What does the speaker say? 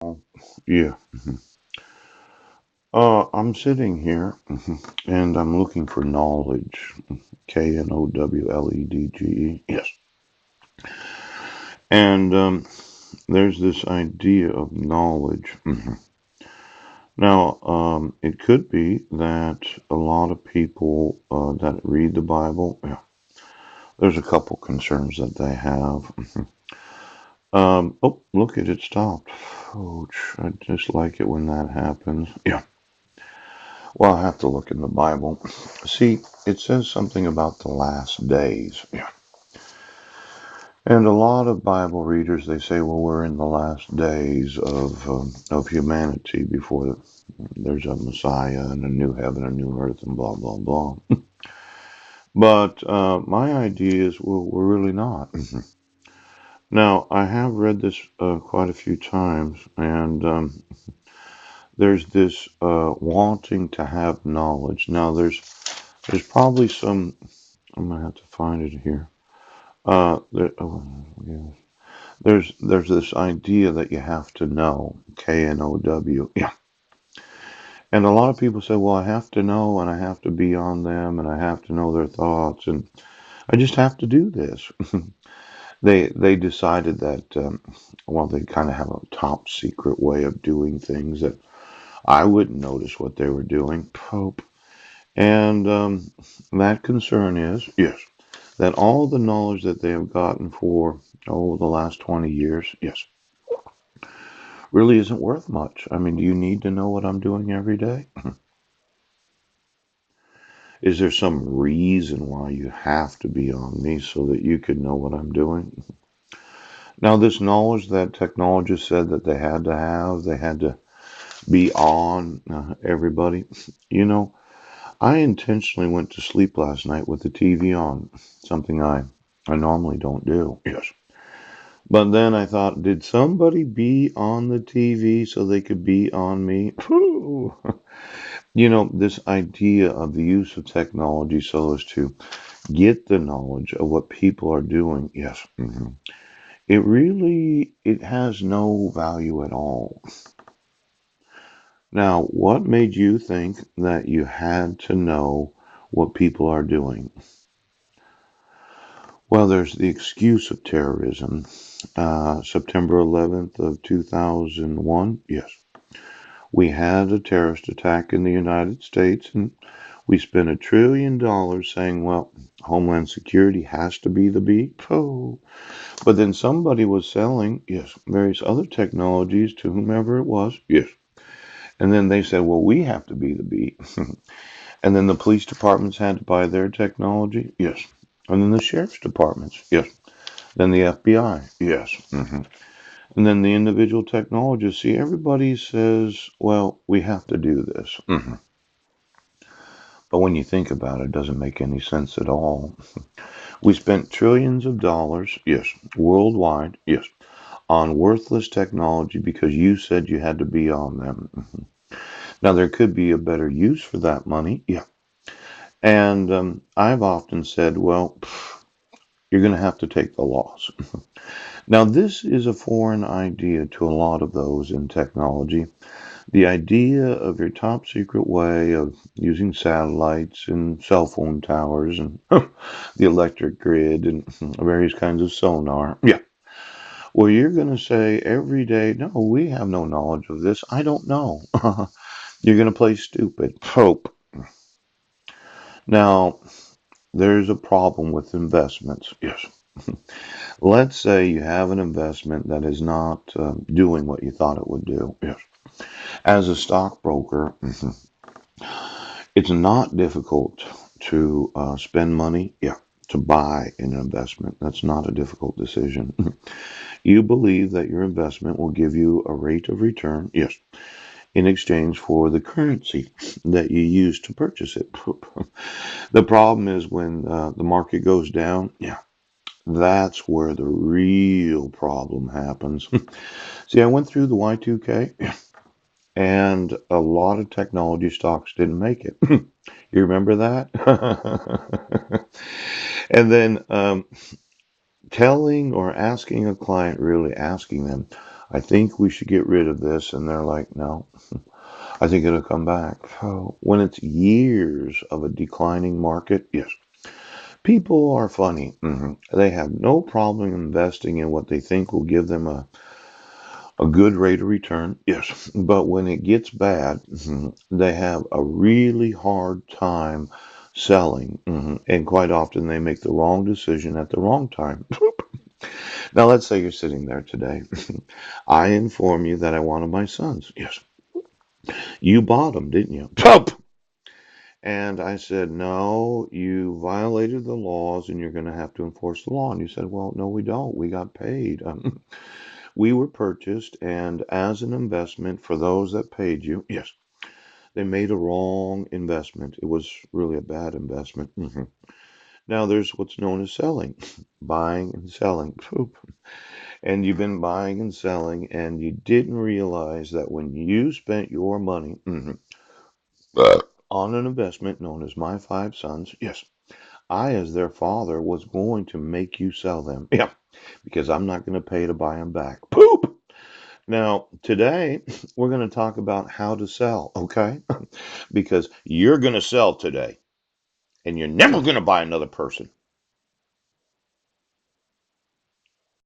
Oh, yeah. I'm sitting here and I'm looking for knowledge. Knowledge. Yes. And there's this idea of knowledge. Now, it could be that a lot of people that read the Bible, yeah, there's a couple concerns that they have. Oh, look at it stopped. Ouch, I just like it when that happens. Yeah. Well, I have to look in the Bible. See, it says something about the last days. Yeah. And a lot of Bible readers, they say, well, we're in the last days of humanity before there's a Messiah and a new heaven, a new earth, and blah, blah, blah. But my idea is, well, we're really not. Now, I have read this quite a few times, and there's this wanting to have knowledge. Now, there's probably some. I'm gonna have to find it here. Yeah. There's this idea that you have to know, Know. Yeah. And a lot of people say, well, I have to know, and I have to be on them, and I have to know their thoughts, and I just have to do this. They decided that, well, they kind of have a top secret way of doing things that I wouldn't notice what they were doing. Pope. And that concern is, yes, that all the knowledge that they have gotten for, the last 20 years, yes, really isn't worth much. I mean, do you need to know what I'm doing every day? Is there some reason why you have to be on me so that you could know what I'm doing? Now, this knowledge that technologists said that they had to be on everybody. You know, I intentionally went to sleep last night with the TV on, something I normally don't do. Yes. But then I thought, did somebody be on the TV so they could be on me? Phew. You know, this idea of the use of technology so as to get the knowledge of what people are doing, yes, it has no value at all. Now, what made you think that you had to know what people are doing? Well, there's the excuse of terrorism. September 11th of 2001, yes, we had a terrorist attack in the United States, and we spent $1 trillion saying, well, Homeland Security has to be the beat. Oh. But then somebody was selling, yes, various other technologies to whomever it was, yes. And then they said, well, we have to be the beat. And then the police departments had to buy their technology, yes. And then the sheriff's departments, yes. Then the FBI, yes. And then the individual technologists. See, everybody says, well, we have to do this. But when you think about it, it doesn't make any sense at all. We spent trillions of dollars, yes, worldwide, yes, on worthless technology because you said you had to be on them. Now, there could be a better use for that money, yeah. And I've often said, well, you're going to have to take the loss. Now, this is a foreign idea to a lot of those in technology. The idea of your top secret way of using satellites and cell phone towers and the electric grid and various kinds of sonar. Yeah. Well, you're going to say every day, no, we have no knowledge of this. I don't know. You're going to play stupid. Hope. Now, there's a problem with investments. Yes. Let's say you have an investment that is not doing what you thought it would do. Yes. As a stockbroker, it's not difficult to spend money. Yeah. To buy an investment. That's not a difficult decision. You believe that your investment will give you a rate of return. Yes. In exchange for the currency that you use to purchase it. The problem is when the market goes down, yeah, that's where the real problem happens. See, I went through the Y2K and a lot of technology stocks didn't make it. You remember that? And then telling or asking a client, really asking them, I think we should get rid of this. And they're like, no, I think it'll come back. So when it's years of a declining market, yes, people are funny. They have no problem investing in what they think will give them a good rate of return. Yes. But when it gets bad, they have a really hard time selling. And quite often they make the wrong decision at the wrong time. Now, let's say you're sitting there today. I inform you that I wanted my sons. Yes. You bought them, didn't you? And I said, no, you violated the laws and you're going to have to enforce the law. And you said, well, no, we don't. We got paid. We were purchased, and as an investment for those that paid you, yes, they made a wrong investment. It was really a bad investment. Now, there's what's known as selling, buying and selling. And you've been buying and selling, and you didn't realize that when you spent your money on an investment known as My Five Sons, yes, I, as their father, was going to make you sell them. Yeah, because I'm not going to pay to buy them back. Poop! Now, today, we're going to talk about how to sell, okay? Because you're going to sell today, and you're never going to buy another person.